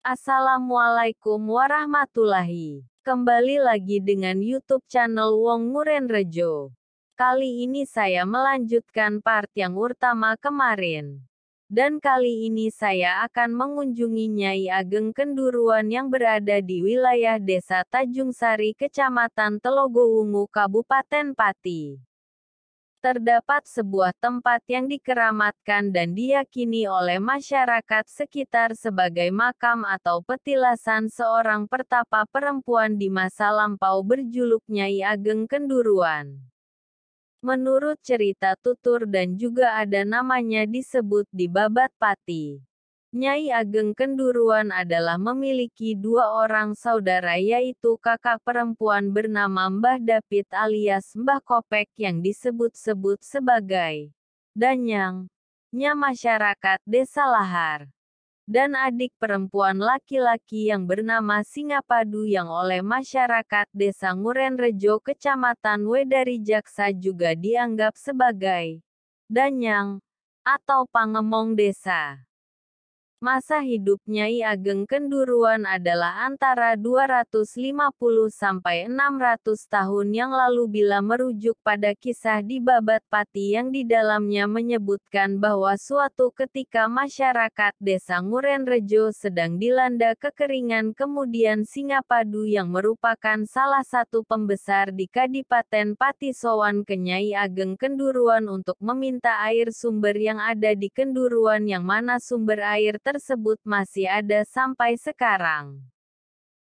Assalamualaikum warahmatullahi. Kembali lagi dengan YouTube channel Wong Nguyen Rejo. Kali ini saya melanjutkan part yang utama kemarin. Dan kali ini saya akan mengunjungi Nyai Ageng Kenduruan yang berada di wilayah Desa Tanjung Sari, Kecamatan Telogowungu, Kabupaten Pati. Terdapat sebuah tempat yang dikeramatkan dan diyakini oleh masyarakat sekitar sebagai makam atau petilasan seorang pertapa perempuan di masa lampau berjuluk Nyai Ageng Kenduruan. Menurut cerita tutur dan juga ada namanya disebut di Babat Pati. Nyai Ageng Kenduruan adalah memiliki dua orang saudara, yaitu kakak perempuan bernama Mbah Dapit alias Mbah Kopek yang disebut-sebut sebagai Danyang, nya masyarakat Desa Lahar, dan adik perempuan laki-laki yang bernama Singapadu yang oleh masyarakat Desa Nguyen Rejo Kecamatan Wedari Jaksa juga dianggap sebagai Danyang atau Pangemong Desa. Masa hidup Nyai Ageng Kenduruan adalah antara 250 sampai 600 tahun yang lalu bila merujuk pada kisah di Babat Pati yang di dalamnya menyebutkan bahwa suatu ketika masyarakat Desa Nguyen Rejo sedang dilanda kekeringan, kemudian Singapadu yang merupakan salah satu pembesar di Kadipaten Pati sowan ke Nyai Ageng Kenduruan untuk meminta air sumber yang ada di Kenduruan, yang mana sumber air tersebut masih ada sampai sekarang.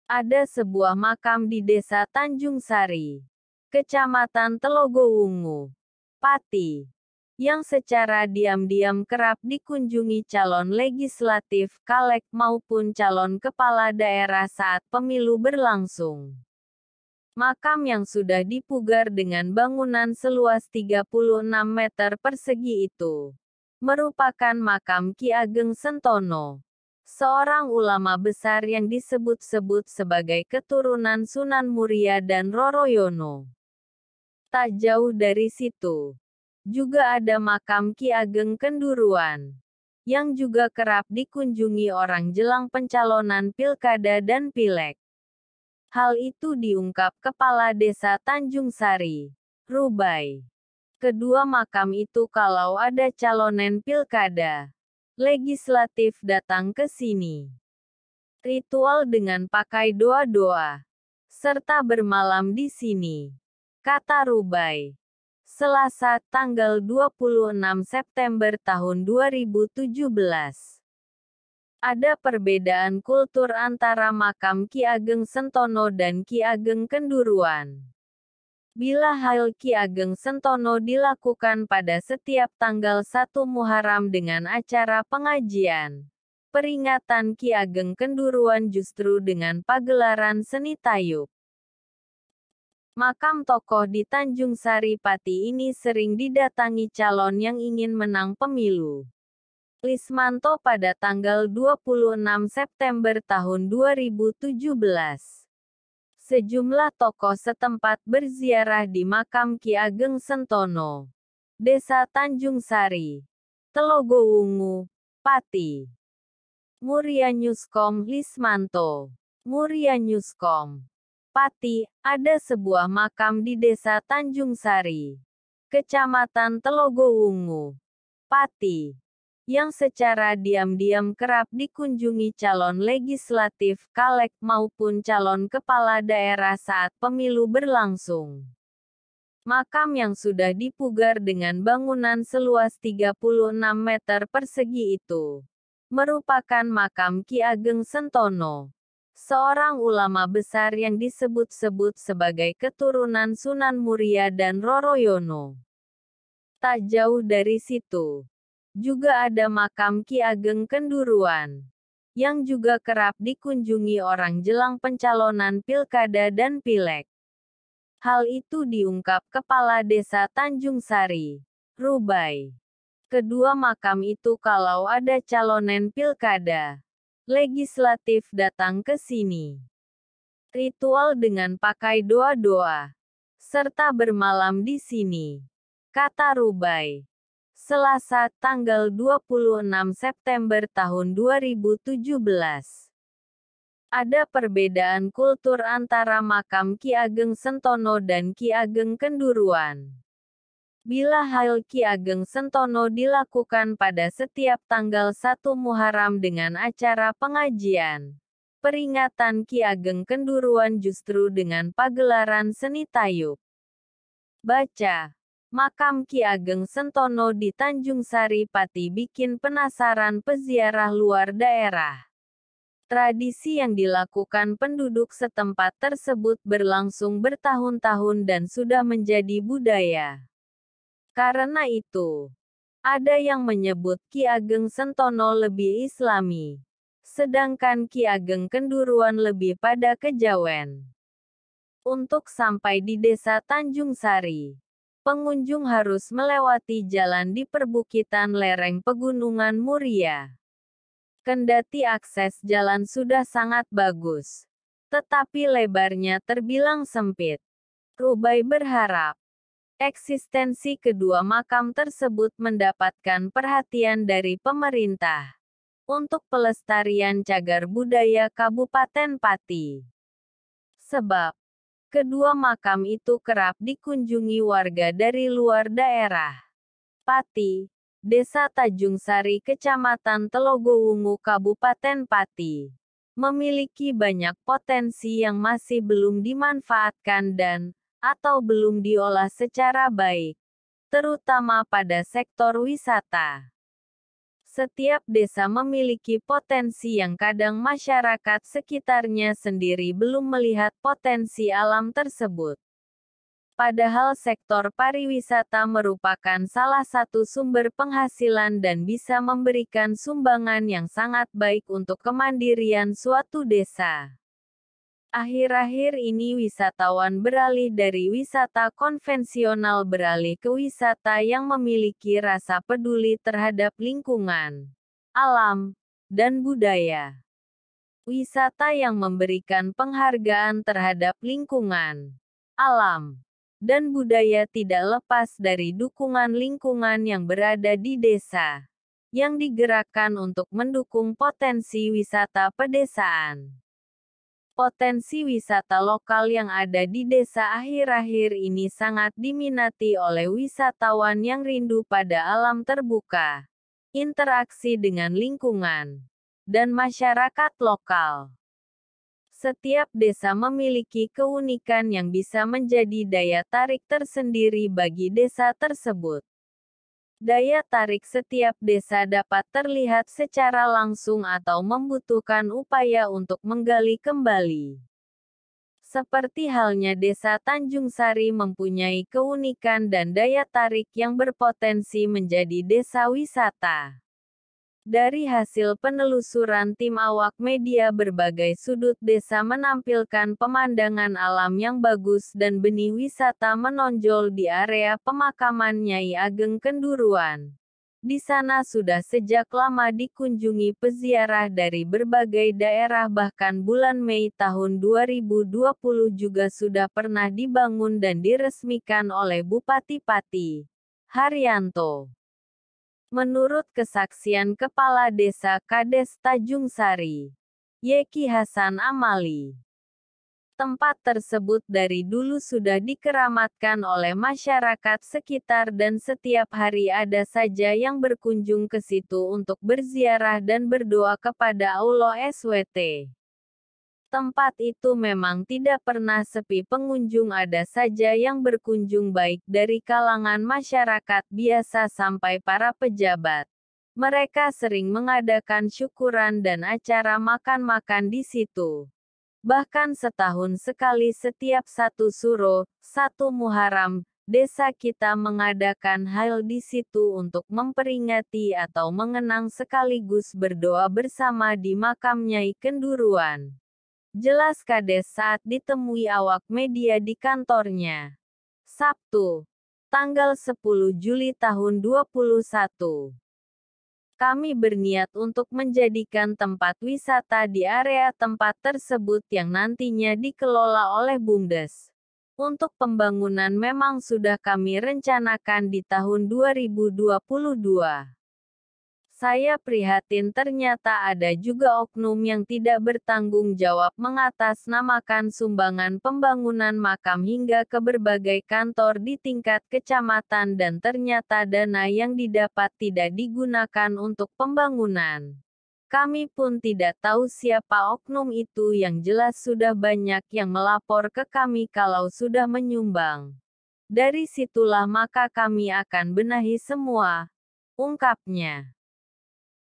Ada sebuah makam di Desa Tanjung Sari, Kecamatan Telogowungu, Pati, yang secara diam-diam kerap dikunjungi calon legislatif, caleg maupun calon kepala daerah saat pemilu berlangsung. Makam yang sudah dipugar dengan bangunan seluas 36 meter persegi itu merupakan makam Ki Ageng Sentono, seorang ulama besar yang disebut-sebut sebagai keturunan Sunan Muria dan Roroyono. Tak jauh dari situ, juga ada makam Ki Ageng Kenduruan, yang juga kerap dikunjungi orang jelang pencalonan pilkada dan pileg. Hal itu diungkap Kepala Desa Tanjung Sari, Rubai. Kedua makam itu kalau ada calonen pilkada legislatif datang ke sini. Ritual dengan pakai doa-doa, serta bermalam di sini, kata Rubai. Selasa, tanggal 26 September tahun 2017. Ada perbedaan kultur antara makam Ki Ageng Sentono dan Ki Ageng Kenduruan. Bila hal Ki Ageng Sentono dilakukan pada setiap tanggal 1 Muharram dengan acara pengajian, peringatan Ki Ageng Kenduruan justru dengan pagelaran seni tayub. Makam tokoh di Tanjung Sari Pati ini sering didatangi calon yang ingin menang pemilu. Lismanto pada tanggal 26 September tahun 2017. Sejumlah tokoh setempat berziarah di makam Ki Ageng Sentono, Desa Tanjung Sari, Telogowungu, Pati. Muria Newscom Lismanto. Muria Newscom, Pati, ada sebuah makam di Desa Tanjung Sari, Kecamatan Telogowungu, Pati, yang secara diam-diam kerap dikunjungi calon legislatif, caleg maupun calon kepala daerah saat pemilu berlangsung. Makam yang sudah dipugar dengan bangunan seluas 36 meter persegi itu merupakan makam Ki Ageng Sentono, seorang ulama besar yang disebut-sebut sebagai keturunan Sunan Muria dan Roroyono. Tak jauh dari situ, juga ada makam Ki Ageng Kenduruan, yang juga kerap dikunjungi orang jelang pencalonan pilkada dan pileg. Hal itu diungkap Kepala Desa Tanjung Sari, Rubai. Kedua makam itu kalau ada calonen pilkada legislatif datang ke sini. Ritual dengan pakai doa-doa, serta bermalam di sini, kata Rubai. Selasa, tanggal 26 September tahun 2017. Ada perbedaan kultur antara makam Ki Ageng Sentono dan Ki Ageng Kenduruan. Bila Haul Ki Ageng Sentono dilakukan pada setiap tanggal 1 Muharram dengan acara pengajian, peringatan Ki Ageng Kenduruan justru dengan pagelaran seni tayub. Baca. Makam Ki Ageng Sentono di Tanjung Sari Pati bikin penasaran peziarah luar daerah. Tradisi yang dilakukan penduduk setempat tersebut berlangsung bertahun-tahun dan sudah menjadi budaya. Karena itu, ada yang menyebut Ki Ageng Sentono lebih Islami, sedangkan Ki Ageng Kenduruan lebih pada kejawen. Untuk sampai di Desa Tanjung Sari, pengunjung harus melewati jalan di perbukitan lereng Pegunungan Muria. Kendati akses jalan sudah sangat bagus, tetapi lebarnya terbilang sempit. Rubai berharap eksistensi kedua makam tersebut mendapatkan perhatian dari pemerintah untuk pelestarian cagar budaya Kabupaten Pati. Sebab kedua makam itu kerap dikunjungi warga dari luar daerah. Pati, Desa Tanjung Sari Kecamatan Telogowungu Kabupaten Pati, memiliki banyak potensi yang masih belum dimanfaatkan atau belum diolah secara baik, terutama pada sektor wisata. Setiap desa memiliki potensi yang kadang masyarakat sekitarnya sendiri belum melihat potensi alam tersebut. Padahal sektor pariwisata merupakan salah satu sumber penghasilan dan bisa memberikan sumbangan yang sangat baik untuk kemandirian suatu desa. Akhir-akhir ini wisatawan beralih dari wisata konvensional beralih ke wisata yang memiliki rasa peduli terhadap lingkungan, alam, dan budaya. Wisata yang memberikan penghargaan terhadap lingkungan, alam, dan budaya tidak lepas dari dukungan lingkungan yang berada di desa, yang digerakkan untuk mendukung potensi wisata pedesaan. Potensi wisata lokal yang ada di desa akhir-akhir ini sangat diminati oleh wisatawan yang rindu pada alam terbuka, interaksi dengan lingkungan, dan masyarakat lokal. Setiap desa memiliki keunikan yang bisa menjadi daya tarik tersendiri bagi desa tersebut. Daya tarik setiap desa dapat terlihat secara langsung atau membutuhkan upaya untuk menggali kembali. Seperti halnya Desa Tanjung Sari mempunyai keunikan dan daya tarik yang berpotensi menjadi desa wisata. Dari hasil penelusuran tim awak media berbagai sudut desa menampilkan pemandangan alam yang bagus dan benih wisata menonjol di area pemakaman Nyai Ageng Kenduruan. Di sana sudah sejak lama dikunjungi peziarah dari berbagai daerah, bahkan bulan Mei tahun 2020 juga sudah pernah dibangun dan diresmikan oleh Bupati Pati, Haryanto. Menurut kesaksian Kepala Desa Kades Tanjung Sari, Yeki Hasan Amali, tempat tersebut dari dulu sudah dikeramatkan oleh masyarakat sekitar dan setiap hari ada saja yang berkunjung ke situ untuk berziarah dan berdoa kepada Allah SWT. Tempat itu memang tidak pernah sepi pengunjung, ada saja yang berkunjung baik dari kalangan masyarakat biasa sampai para pejabat. Mereka sering mengadakan syukuran dan acara makan-makan di situ. Bahkan setahun sekali setiap 1 Suro, 1 Muharram, desa kita mengadakan hal di situ untuk memperingati atau mengenang sekaligus berdoa bersama di makam Nyai Kenduruan. Jelas Kades saat ditemui awak media di kantornya. Sabtu, tanggal 10 Juli tahun 2021. Kami berniat untuk menjadikan tempat wisata di area tempat tersebut yang nantinya dikelola oleh BUMDes. Untuk pembangunan memang sudah kami rencanakan di tahun 2022. Saya prihatin ternyata ada juga oknum yang tidak bertanggung jawab mengatasnamakan sumbangan pembangunan makam hingga ke berbagai kantor di tingkat kecamatan dan ternyata dana yang didapat tidak digunakan untuk pembangunan. Kami pun tidak tahu siapa oknum itu, yang jelas sudah banyak yang melapor ke kami kalau sudah menyumbang. Dari situlah maka kami akan benahi semua, ungkapnya.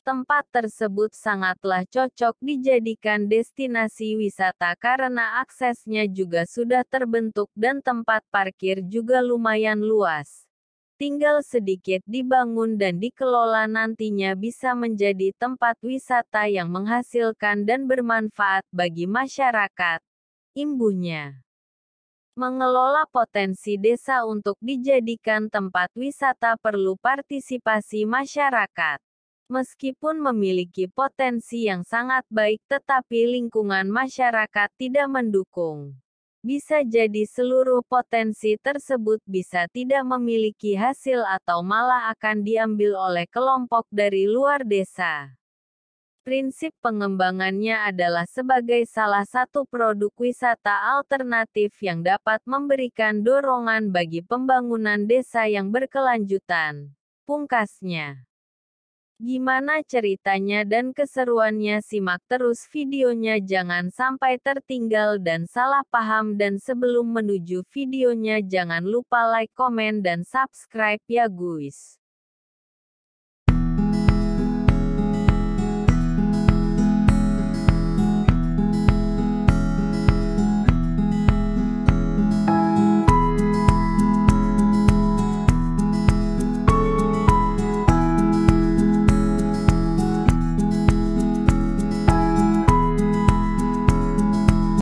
Tempat tersebut sangatlah cocok dijadikan destinasi wisata karena aksesnya juga sudah terbentuk dan tempat parkir juga lumayan luas. Tinggal sedikit dibangun dan dikelola, nantinya bisa menjadi tempat wisata yang menghasilkan dan bermanfaat bagi masyarakat, imbuhnya. Mengelola potensi desa untuk dijadikan tempat wisata perlu partisipasi masyarakat. Meskipun memiliki potensi yang sangat baik tetapi lingkungan masyarakat tidak mendukung. Bisa jadi seluruh potensi tersebut bisa tidak memiliki hasil atau malah akan diambil oleh kelompok dari luar desa. Prinsip pengembangannya adalah sebagai salah satu produk wisata alternatif yang dapat memberikan dorongan bagi pembangunan desa yang berkelanjutan, pungkasnya. Gimana ceritanya dan keseruannya? Simak terus videonya, jangan sampai tertinggal dan salah paham, dan sebelum menuju videonya jangan lupa like, komen dan subscribe ya guys.